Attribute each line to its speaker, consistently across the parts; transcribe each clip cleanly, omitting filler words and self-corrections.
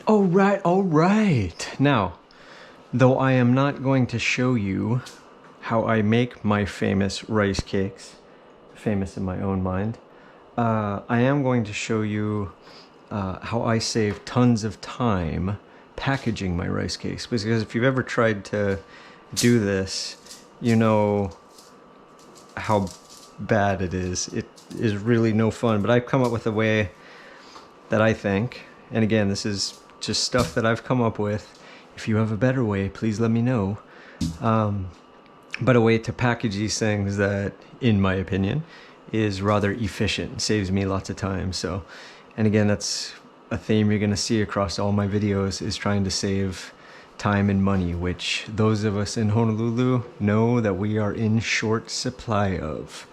Speaker 1: All right. Now, though I am not going to show you how I make my famous rice cakes, famous in my own mind, I am going to show you how I save tons of time packaging my rice cakes. Because if you've ever tried to do this, you know how bad it is. It is really no fun, but I've come up with a way that I think, and again, this is just stuff that I've come up with. If you have a better way, please let me know. But a way to package these things that, in my opinion, is rather efficient, saves me lots of time. So, and again, that's a theme you're going to see across all my videos, is trying to save time and money, which those of us in Honolulu know that we are in short supply of.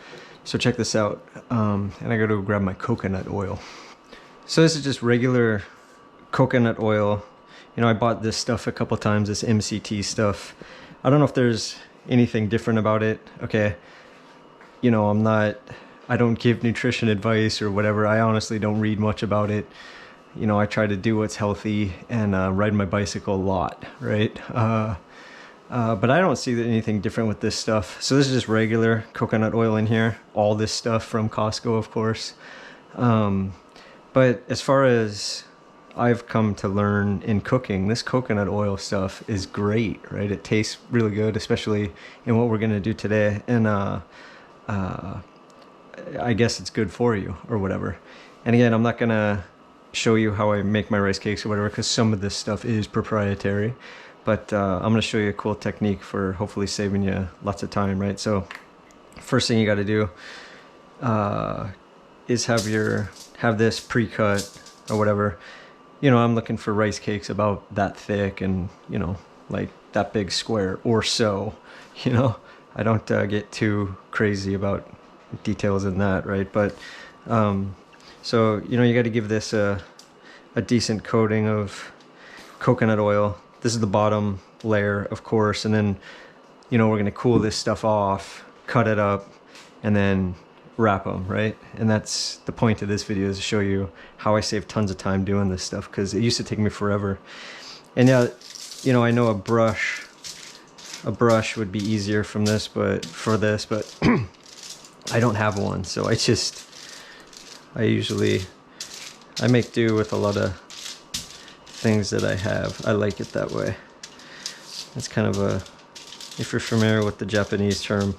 Speaker 1: So check this out, and I gotta go grab my coconut oil. So this is just regular coconut oil. You know, I bought this stuff a couple times, this MCT stuff. I don't know if there's anything different about it. Okay, you know, I don't give nutrition advice or whatever. I honestly don't read much about it. You know, I try to do what's healthy and ride my bicycle a lot, right? But I don't see anything different with this stuff. So this is just regular coconut oil in here. All this stuff from Costco, of course. But as far as I've come to learn in cooking, this coconut oil stuff is great, right? It tastes really good, especially in what we're gonna do today. And I guess it's good for you or whatever. And again, I'm not gonna show you how I make my rice cakes or whatever, because some of this stuff is proprietary. But I'm going to show you a cool technique for hopefully saving you lots of time, right? So first thing you got to do is have this pre-cut or whatever. You know, I'm looking for rice cakes about that thick and, you know, like that big square or so. You know, I don't get too crazy about details in that, right? But so, you know, you got to give this a decent coating of coconut oil. This is the bottom layer, of course, and then, you know, we're going to cool this stuff off, cut it up, and then wrap them, right? And that's the point of this video, is to show you how I save tons of time doing this stuff, because it used to take me forever. And yeah, you know, I know a brush would be easier for this, but I don't have one, so I make do with a lot of things that I have. I like it that way. It's kind of if you're familiar with the Japanese term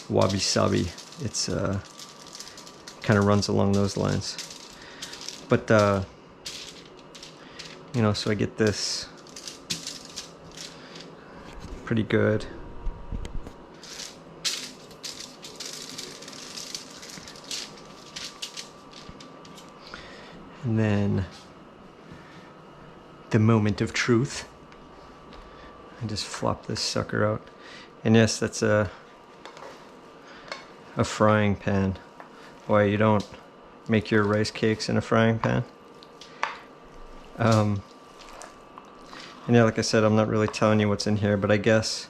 Speaker 1: wabi-sabi, it's kind of runs along those lines. But you know, so I get this pretty good. And then the moment of truth. I just flop this sucker out. And yes, that's a frying pan. Why you don't make your rice cakes in a frying pan? And yeah, like I said, I'm not really telling you what's in here, but I guess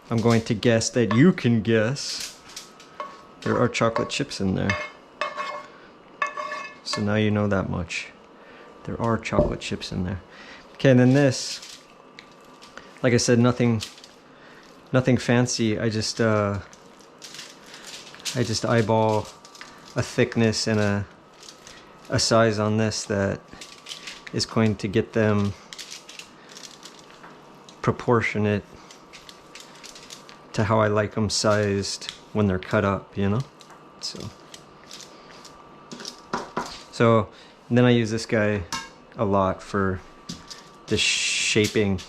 Speaker 1: I'm going to guess that you can guess there are chocolate chips in there. So now you know that much. There are chocolate chips in there. Okay, and then this, like I said, nothing fancy. I just eyeball a thickness and a size on this that is going to get them proportionate to how I like them sized when they're cut up, you know? So then I use this guy a lot for the shaping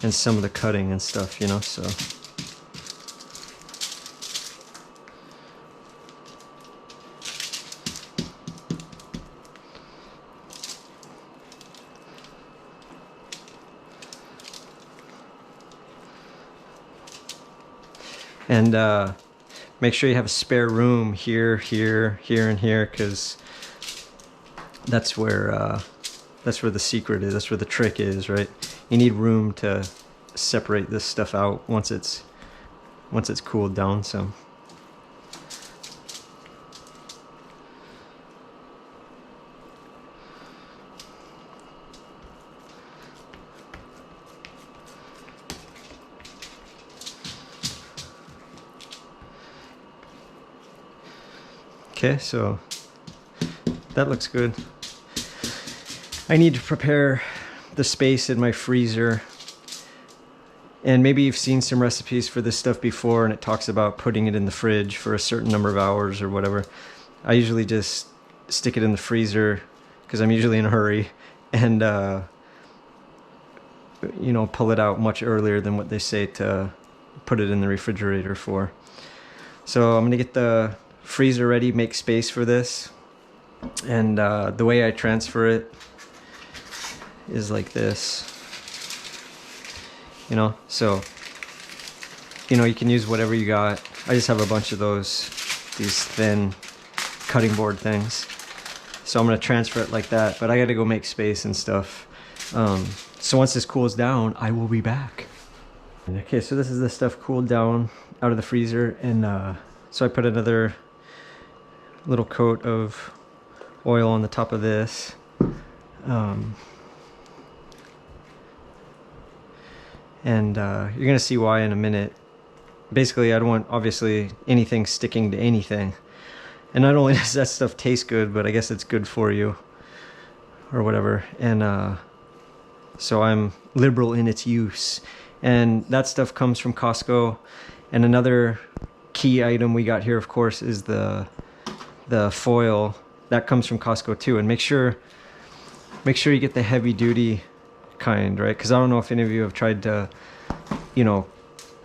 Speaker 1: and some of the cutting and stuff, you know, so. And make sure you have a spare room here, here, here, and here, because that's where the secret is. That's where the trick is, right? You need room to separate this stuff out once it's cooled down some. Okay, so that looks good. I need to prepare the space in my freezer. And maybe you've seen some recipes for this stuff before, and it talks about putting it in the fridge for a certain number of hours or whatever. I usually just stick it in the freezer because I'm usually in a hurry, and you know, pull it out much earlier than what they say to put it in the refrigerator for. So I'm gonna get the freezer ready, make space for this, and the way I transfer it is like this. You know, so, you know, you can use whatever you got. I just have a bunch of these thin cutting board things. So I'm gonna transfer it like that, but I gotta go make space and stuff. So once this cools down, I will be back. Okay, so this is the stuff cooled down out of the freezer, and so I put another little coat of oil on the top of this. And you're gonna see why in a minute. Basically, I don't want, obviously, anything sticking to anything. And not only does that stuff taste good, but I guess it's good for you, or whatever. And so I'm liberal in its use. And that stuff comes from Costco. And another key item we got here, of course, is the foil. That comes from Costco too. And make sure you get the heavy duty kind, right? Because I don't know if any of you have tried to, you know,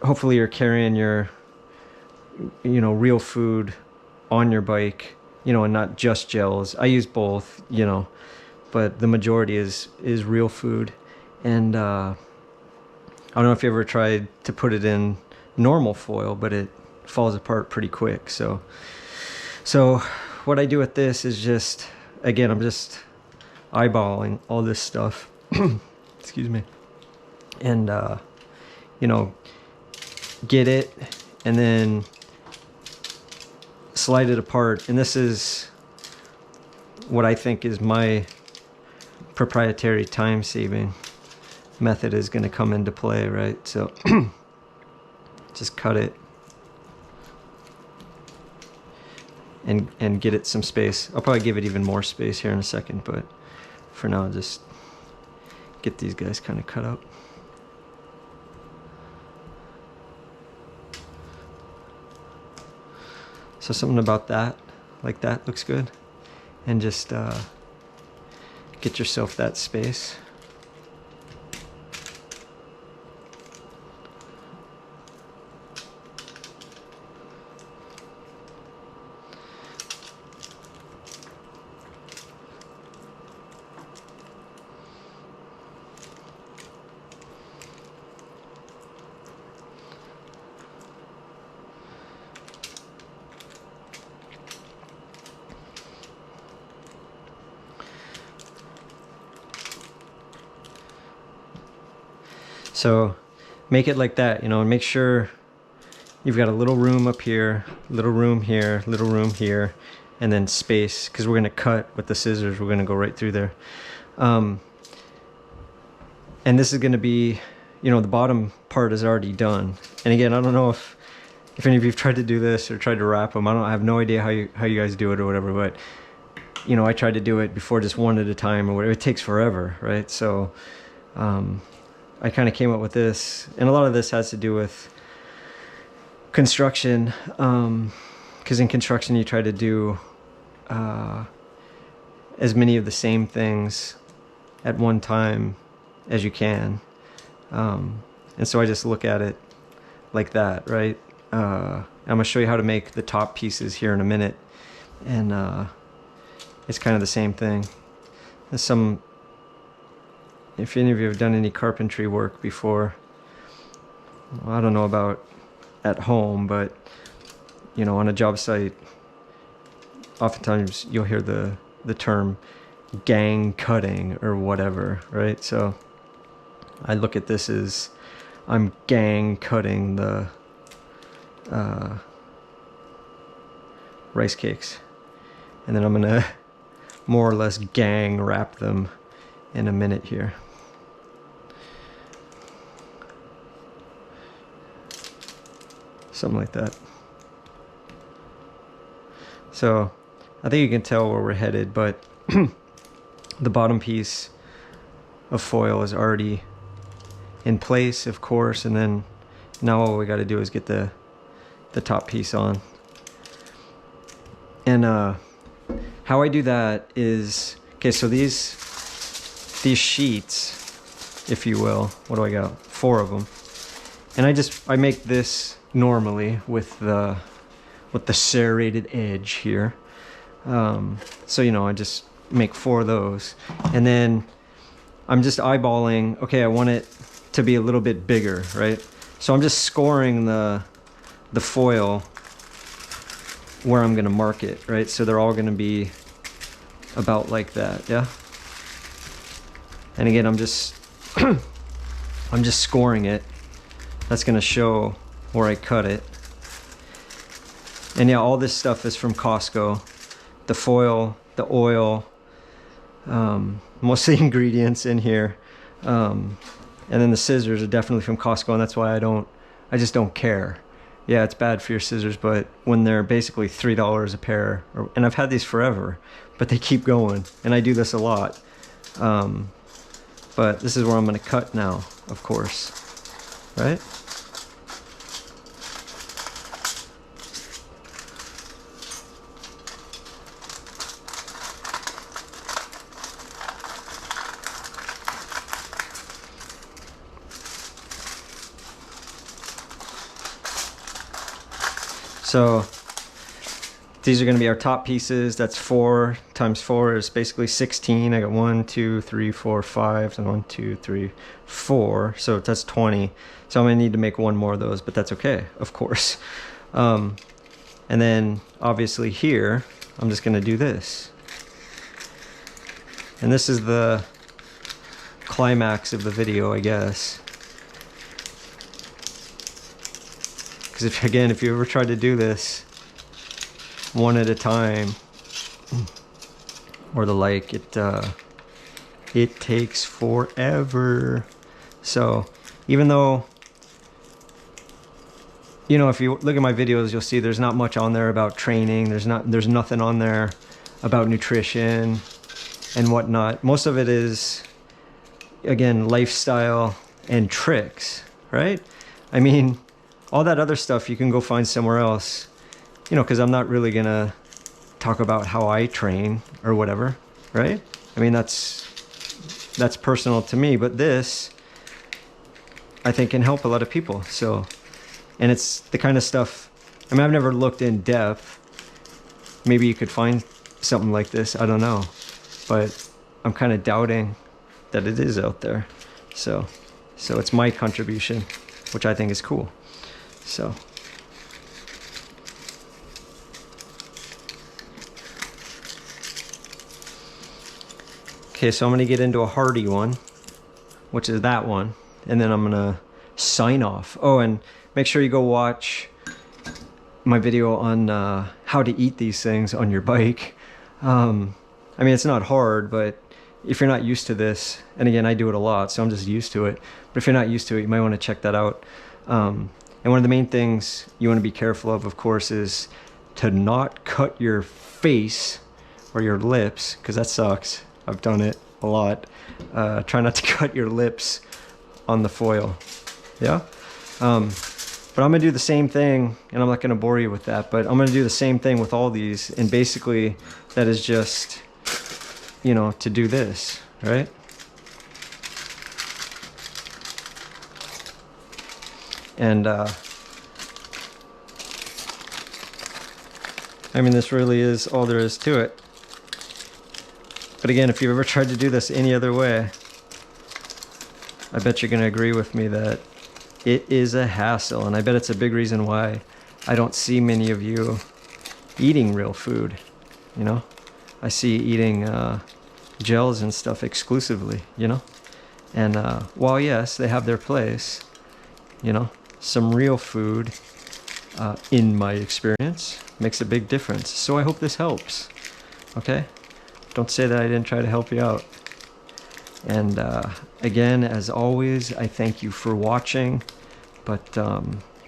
Speaker 1: hopefully you're carrying your, you know, real food on your bike, you know, and not just gels. I use both, you know, but the majority is real food. And I don't know if you ever tried to put it in normal foil, but it falls apart pretty quick. So what I do with this is just, again, I'm just eyeballing all this stuff. Excuse me. And you know, get it and then slide it apart. And this is what I think is my proprietary time saving method is going to come into play, right? So just cut it and get it some space. I'll probably give it even more space here in a second, but for now, just get these guys kind of cut up. So something about that, like that, looks good. And just get yourself that space. So make it like that, you know, and make sure you've got a little room up here, little room here, little room here, and then space, because we're going to cut with the scissors. We're going to go right through there. And this is going to be, you know, the bottom part is already done. And again, I don't know if any of you have tried to do this or tried to wrap them. I have no idea how you guys do it or whatever, but, you know, I tried to do it before, just one at a time or whatever. It takes forever, right? So I kind of came up with this, and a lot of this has to do with construction, because in construction you try to do as many of the same things at one time as you can, and so I just look at it like that, right? I'm gonna show you how to make the top pieces here in a minute, and it's kind of the same thing. There's some, if any of you have done any carpentry work before, well, I don't know about at home, but, you know, on a job site, oftentimes you'll hear the term gang cutting or whatever, right? So I look at this as I'm gang cutting the rice cakes, and then I'm gonna more or less gang wrap them in a minute here. Something like that. So I think you can tell where we're headed, but the bottom piece of foil is already in place, of course, and then now all we got to do is get the top piece on. And how I do that is, okay, so these sheets, if you will, what do I got? 4 of them. And I make this normally with the serrated edge here. So, you know, I just make 4 of those. And then I'm just eyeballing, okay, I want it to be a little bit bigger, right? So I'm just scoring the foil where I'm gonna mark it, right? So they're all gonna be about like that, yeah? And again, I'm just I'm just scoring it. That's gonna show where I cut it. And yeah, all this stuff is from Costco. The foil, the oil, most of the ingredients in here. And then the scissors are definitely from Costco, and that's why I just don't care. Yeah, it's bad for your scissors, but when they're basically $3 a pair, and I've had these forever, but they keep going, and I do this a lot. But this is where I'm gonna cut now, of course, right? So these are going to be our top pieces. That's 4 times 4 is basically 16. I got 1, 2, 3, 4, 5, and 1, 2, 3, 4. So that's 20. So I'm going to need to make 1 more of those, but that's okay, of course. And then obviously here, I'm just going to do this. And this is the climax of the video, I guess. Because if you ever tried to do this one at a time or the like, it takes forever. So even though, you know, if you look at my videos, you'll see there's not much on there about training. There's nothing on there about nutrition and whatnot. Most of it is, again, lifestyle and tricks, right? I mean, all that other stuff you can go find somewhere else, you know, because I'm not really gonna talk about how I train or whatever, right? I mean, that's personal to me, but this, I think, can help a lot of people. So, and it's the kind of stuff, I mean, I've never looked in depth. Maybe you could find something like this, I don't know, but I'm kind of doubting that it is out there. So it's my contribution, which I think is cool. So okay, so I'm gonna get into a hardy one, which is that one, and then I'm gonna sign off. Oh, and make sure you go watch my video on how to eat these things on your bike. I mean, it's not hard, but if you're not used to this, and again, I do it a lot, so I'm just used to it, but if you're not used to it, you might want to check that out. And one of the main things you want to be careful of course, is to not cut your face or your lips, because that sucks. I've done it a lot. Try not to cut your lips on the foil. Yeah? But I'm going to do the same thing, and I'm not going to bore you with that, but I'm going to do the same thing with all these, and basically that is just, you know, to do this, right? And I mean, this really is all there is to it. But again, if you've ever tried to do this any other way, I bet you're going to agree with me that it is a hassle. And I bet it's a big reason why I don't see many of you eating real food. You know, I see eating gels and stuff exclusively, you know. And while yes, they have their place, you know, some real food, in my experience, makes a big difference. So I hope this helps. Okay? Don't say that I didn't try to help you out. And again, as always, I thank you for watching. But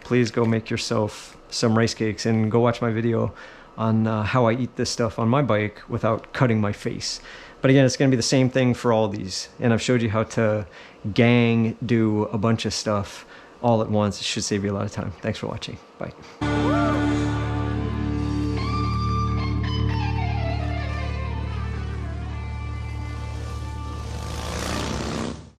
Speaker 1: please go make yourself some rice cakes and go watch my video on how I eat this stuff on my bike without cutting my face. But again, it's going to be the same thing for all these. And I've showed you how to gang do a bunch of stuff all at once. It should save you a lot of time. Thanks for watching. Bye.